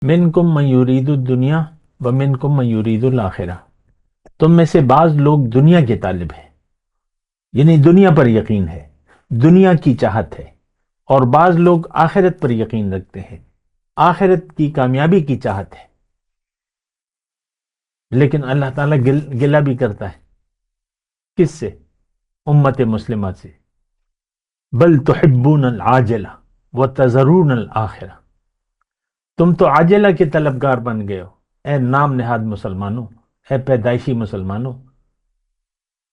منکم من یرید الدنیا و منکم من یرید الآخرہ، تم میں سے بعض لوگ دنیا کے طالب ہیں، یعنی دنیا پر یقین ہے، دنیا کی چاہت ہے، اور بعض لوگ آخرت پر یقین رکھتے ہیں، آخرت کی کامیابی کی چاہت ہے۔ لیکن اللہ تعالیٰ گلہ بھی کرتا ہے، کس سے؟ امت مسلمہ سے۔ بل تحبون العاجلہ وتذرون الآخرہ، تم تو عاجلہ کے طلبگار بن گئے ہو، اے نام نہاد مسلمانوں، اے پیدائشی مسلمانوں،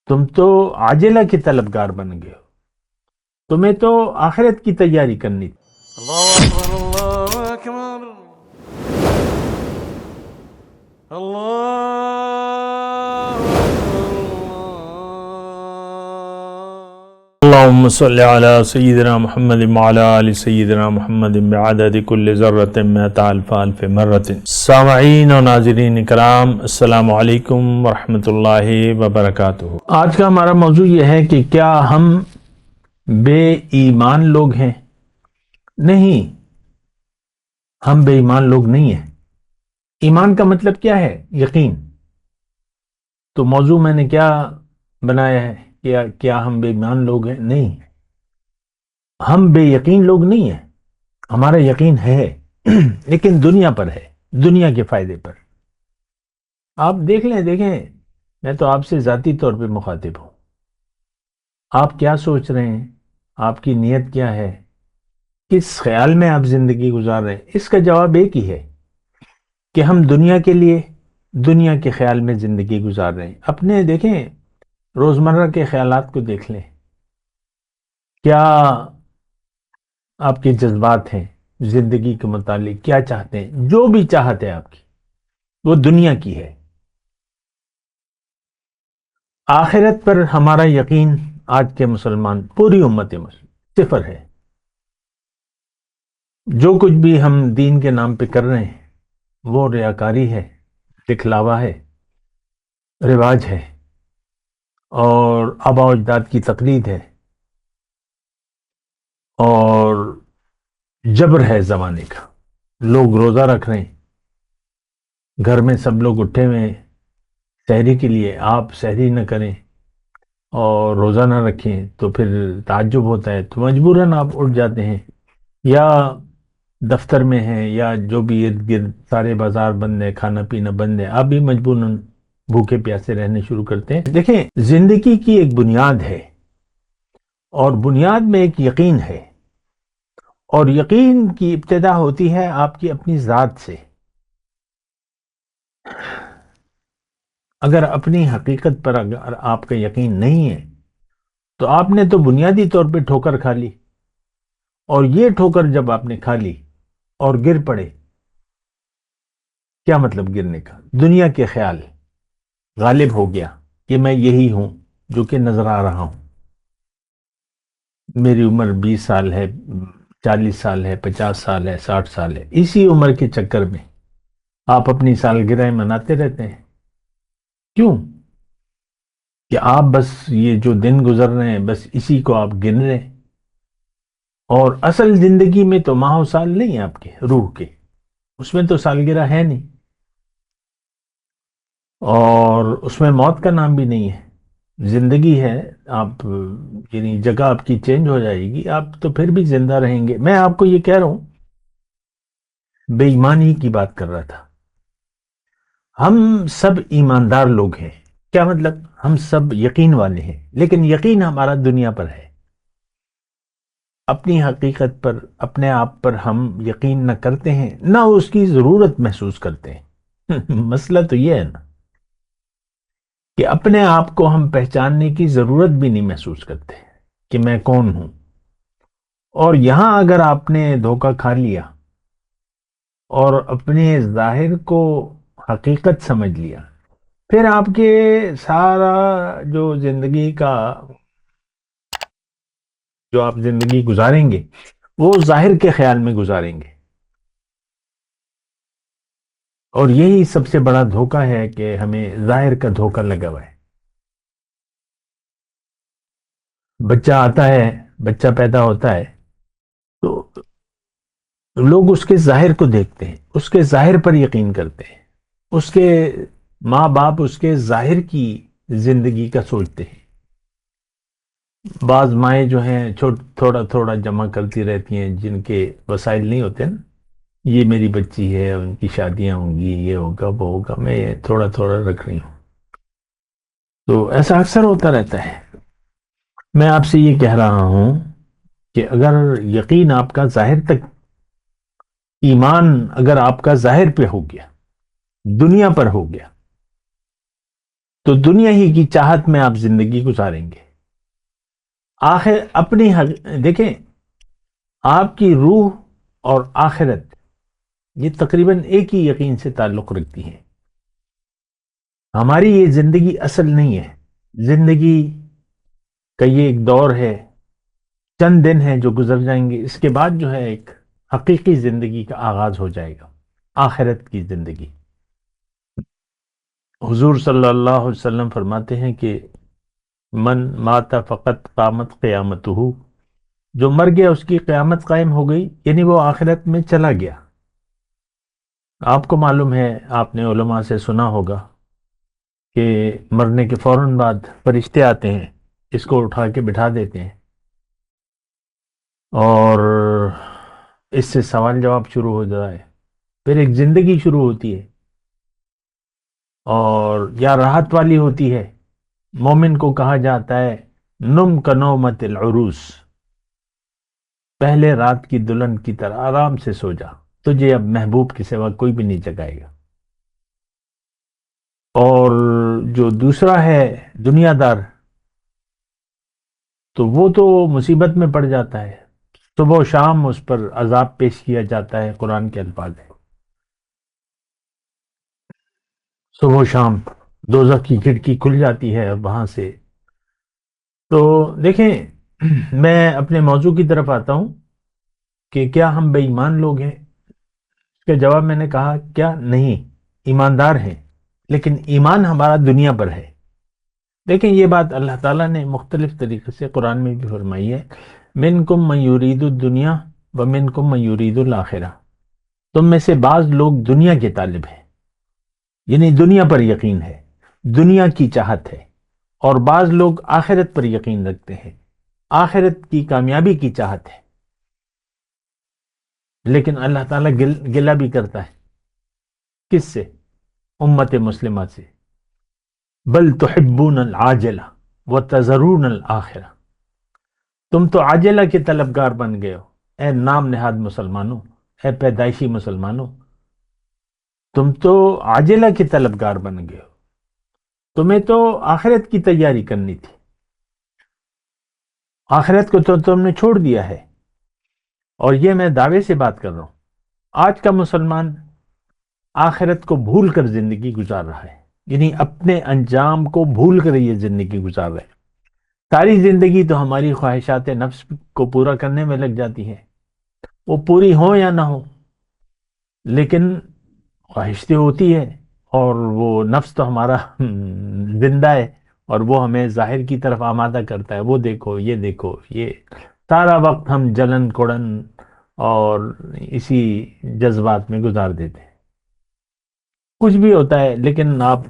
تم تو عاجلہ کے طلبگار بن گئے ہو، تمہیں تو آخرت کی تیاری کرنی تھی۔ اللہ اکبر اللہ اکبر اللہ اللهم صل على سيدنا محمد وعلى آل سيدنا محمد بعدد كل ذرة مئة ألف ألف مرة۔ سامعین و ناظرین کرام، السلام علیکم ورحمۃ اللہ وبرکاتہ۔ آج کا ہمارا موضوع یہ ہے کہ کیا ہم بے ایمان لوگ ہیں؟ نہیں، ہم بے ایمان لوگ نہیں ہیں۔ ایمان کا مطلب کیا ہے؟ یقین۔ تو موضوع میں نے کیا بنایا ہے؟ کیا ہم بے ایمان لوگ ہیں؟ نہیں، ہم بے یقین لوگ نہیں ہیں، ہمارا یقین ہے لیکن دنیا پر ہے، دنیا کے فائدے پر۔ آپ دیکھیں، میں تو آپ سے ذاتی طور پہ مخاطب ہوں، آپ کیا سوچ رہے ہیں؟ آپ کی نیت کیا ہے؟ کس خیال میں آپ زندگی گزار رہے ہیں؟ اس کا جواب ایک ہی ہے کہ ہم دنیا کے لیے، دنیا کے خیال میں زندگی گزار رہے ہیں۔ اپنے دیکھیں، روزمرہ کے خیالات کو دیکھ لیں، کیا آپ کے جذبات ہیں زندگی کے متعلق؟ کیا چاہتے ہیں؟ جو بھی چاہت ہے آپ کی، وہ دنیا کی ہے۔ آخرت پر ہمارا یقین آج کے مسلمان، پوری امت مسلم، صفر ہے۔ جو کچھ بھی ہم دین کے نام پہ کر رہے ہیں وہ ریاکاری ہے، دکھلاوا ہے، رواج ہے، اور آباء و اجداد کی تقلید ہے، اور جبر ہے زمانے کا۔ لوگ روزہ رکھ رہے ہیں، گھر میں سب لوگ اٹھے ہوئے ہیں سحری کے لیے، آپ سحری نہ کریں اور روزہ نہ رکھیں تو پھر تعجب ہوتا ہے، تو مجبوراً آپ اٹھ جاتے ہیں، یا دفتر میں ہیں یا جو بھی ارد گرد سارے بازار بند ہے، کھانا پینا بند ہے، آپ بھی مجبوراً بھوکے پیاسے رہنے شروع کرتے ہیں۔ دیکھیں، زندگی کی ایک بنیاد ہے، اور بنیاد میں ایک یقین ہے، اور یقین کی ابتدا ہوتی ہے آپ کی اپنی ذات سے۔ اگر اپنی حقیقت پر اگر آپ کا یقین نہیں ہے تو آپ نے تو بنیادی طور پہ ٹھوکر کھا لی، اور یہ ٹھوکر جب آپ نے کھا لی اور گر پڑے، کیا مطلب گرنے کا؟ دنیا کے خیال غالب ہو گیا کہ میں یہی ہوں جو کہ نظر آ رہا ہوں، میری عمر 20 سال ہے، 40 سال ہے، 50 سال ہے، 60 سال ہے۔ اسی عمر کے چکر میں آپ اپنی سالگرہیں مناتے رہتے ہیں۔ کیوں؟ کہ آپ بس یہ جو دن گزر رہے ہیں بس اسی کو آپ گن رہے ہیں، اور اصل زندگی میں تو ماہ و سال نہیں ہیں آپ کے روح کے، اس میں تو سالگرہ ہے نہیں، اور اس میں موت کا نام بھی نہیں ہے۔ زندگی ہے، آپ یعنی جگہ آپ کی چینج ہو جائے گی، آپ تو پھر بھی زندہ رہیں گے۔ میں آپ کو یہ کہہ رہا ہوں، بے ایمانی کی بات کر رہا تھا۔ ہم سب ایماندار لوگ ہیں، کیا مطلب؟ ہم سب یقین والے ہیں، لیکن یقین ہمارا دنیا پر ہے، اپنی حقیقت پر، اپنے آپ پر ہم یقین نہ کرتے ہیں، نہ اس کی ضرورت محسوس کرتے ہیں۔ مسئلہ تو یہ ہے نا کہ اپنے آپ کو ہم پہچاننے کی ضرورت بھی نہیں محسوس کرتے کہ میں کون ہوں۔ اور یہاں اگر آپ نے دھوکہ کھا لیا اور اپنے ظاہر کو حقیقت سمجھ لیا، پھر آپ کے سارا جو زندگی کا، جو آپ زندگی گزاریں گے وہ ظاہر کے خیال میں گزاریں گے، اور یہی سب سے بڑا دھوکہ ہے کہ ہمیں ظاہر کا دھوکہ لگا ہوا ہے۔ بچہ آتا ہے، بچہ پیدا ہوتا ہے تو لوگ اس کے ظاہر کو دیکھتے ہیں، اس کے ظاہر پر یقین کرتے ہیں، اس کے ماں باپ اس کے ظاہر کی زندگی کا سوچتے ہیں۔ بعض مائیں جو ہیں تھوڑا تھوڑا جمع کرتی رہتی ہیں، جن کے وسائل نہیں ہوتے نا، یہ میری بچی ہے، ان کی شادیاں ہوں گی، یہ ہوگا وہ ہوگا، میں یہ تھوڑا تھوڑا رکھ رہی ہوں۔ تو ایسا اکثر ہوتا رہتا ہے۔ میں آپ سے یہ کہہ رہا ہوں کہ اگر یقین آپ کا ظاہر تک، ایمان اگر آپ کا ظاہر پہ ہو گیا، دنیا پر ہو گیا، تو دنیا ہی کی چاہت میں آپ زندگی گزاریں گے۔ آخر اپنی دیکھیں، آپ کی روح اور آخرت یہ تقریباً ایک ہی یقین سے تعلق رکھتی ہیں۔ ہماری یہ زندگی اصل نہیں ہے، زندگی کا یہ ایک دور ہے، چند دن ہیں جو گزر جائیں گے، اس کے بعد جو ہے ایک حقیقی زندگی کا آغاز ہو جائے گا، آخرت کی زندگی۔ حضور صلی اللہ علیہ وسلم فرماتے ہیں کہ من مات فقط قامت قیامتہ، جو مر گیا اس کی قیامت قائم ہو گئی، یعنی وہ آخرت میں چلا گیا۔ آپ کو معلوم ہے، آپ نے علماء سے سنا ہوگا کہ مرنے کے فوراً بعد فرشتے آتے ہیں، اس کو اٹھا کے بٹھا دیتے ہیں، اور اس سے سوال جواب شروع ہو جاتا ہے، پھر ایک زندگی شروع ہوتی ہے، اور یا راحت والی ہوتی ہے۔ مومن کو کہا جاتا ہے نم کنومت العروس، پہلے رات کی دلہن کی طرح آرام سے سو جا، تجھے اب محبوب کے سوا کوئی بھی نہیں جگائے گا۔ اور جو دوسرا ہے دنیا دار، تو وہ تو مصیبت میں پڑ جاتا ہے، صبح و شام اس پر عذاب پیش کیا جاتا ہے، قرآن کے الفاظ ہے، صبح و شام دوزخ کی کھڑکی کھل جاتی ہے، اور وہاں سے۔ تو دیکھیں، میں اپنے موضوع کی طرف آتا ہوں کہ کیا ہم بے ایمان لوگ ہیں؟ اس کا جواب میں نے کہا کیا نہیں، ایماندار ہیں، لیکن ایمان ہمارا دنیا پر ہے۔ دیکھیں، یہ بات اللہ تعالیٰ نے مختلف طریقے سے قرآن میں بھی فرمائی ہے، منکم من یرید الدنیا ومنکم من یرید الآخرہ، تم میں سے بعض لوگ دنیا کے طالب ہیں، یعنی دنیا پر یقین ہے، دنیا کی چاہت ہے، اور بعض لوگ آخرت پر یقین رکھتے ہیں، آخرت کی کامیابی کی چاہت ہے۔ لیکن اللہ تعالیٰ گلہ بھی کرتا ہے، کس سے؟ امت مسلمہ سے۔ بل تحبون العاجلہ وتذرون الآخرہ، تم تو عاجلہ کے طلبگار بن گئے ہو، اے نام نہاد مسلمانوں، اے پیدائشی مسلمانوں، تم تو عاجلہ کے طلبگار بن گئے ہو، تمہیں تو آخرت کی تیاری کرنی تھی، آخرت کو تو تم نے چھوڑ دیا ہے۔ اور یہ میں دعوے سے بات کر رہا ہوں، آج کا مسلمان آخرت کو بھول کر زندگی گزار رہا ہے، یعنی اپنے انجام کو بھول کر یہ زندگی گزار رہا ہے۔ ساری زندگی تو ہماری خواہشات نفس کو پورا کرنے میں لگ جاتی ہے، وہ پوری ہوں یا نہ ہو، لیکن خواہش تو ہوتی ہے، اور وہ نفس تو ہمارا زندہ ہے، اور وہ ہمیں ظاہر کی طرف آمادہ کرتا ہے، وہ دیکھو، یہ دیکھو، یہ سارا وقت ہم جلن کوڑن اور اسی جذبات میں گزار دیتے ہیں۔ کچھ بھی ہوتا ہے، لیکن آپ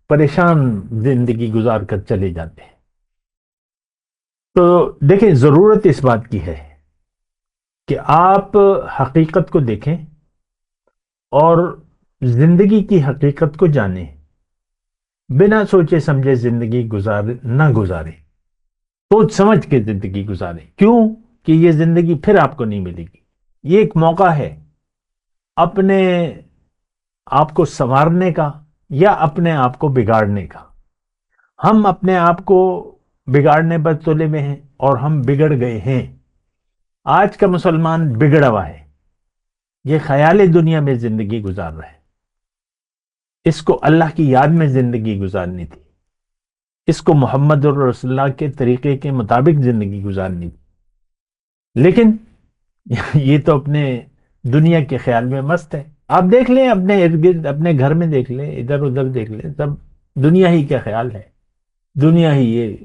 پریشان زندگی گزار کر چلے جاتے ہیں۔ تو دیکھیں، ضرورت اس بات کی ہے کہ آپ حقیقت کو دیکھیں اور زندگی کی حقیقت کو جانیں، بنا سوچے سمجھے زندگی نہ گزاریں، سوچ سمجھ کے زندگی گزاریں۔ کیوں کہ یہ زندگی پھر آپ کو نہیں ملے گی۔ یہ ایک موقع ہے اپنے آپ کو سنوارنے کا یا اپنے آپ کو بگاڑنے کا۔ ہم اپنے آپ کو بگاڑنے پر تلے ہوئے ہیں، اور ہم بگڑ گئے ہیں۔ آج کا مسلمان بگڑا ہوا ہے، یہ خیال دنیا میں زندگی گزار رہا ہے۔ اس کو اللہ کی یاد میں زندگی گزارنی تھی، اس کو محمد رسول اللہ کے طریقے کے مطابق زندگی گزارنی تھی، لیکن یہ تو اپنے دنیا کے خیال میں مست ہے۔ آپ دیکھ لیں اپنے ارد گرد، اپنے گھر میں دیکھ لیں، ادھر ادھر دیکھ لیں، سب دنیا ہی کا خیال ہے، دنیا ہی۔ یہ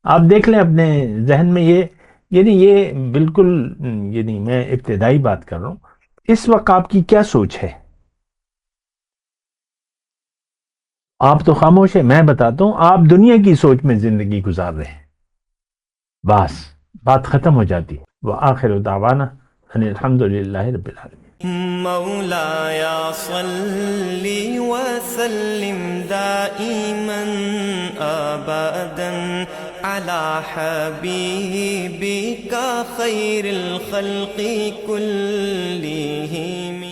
آپ دیکھ لیں اپنے ذہن میں، یہ یعنی یہ بالکل، یعنی میں ابتدائی بات کر رہا ہوں، اس وقت آپ کی کیا سوچ ہے؟ آپ تو خاموش ہیں. میں بتاتا ہوں، آپ دنیا کی سوچ میں زندگی گزار رہے ہیں. بس بات ختم ہو جاتی. وآخر دعوانا ان الحمد للہ رب العالمین. مولاي صل وسلم دائما ابدا على حبيبك خير الخلق كلهم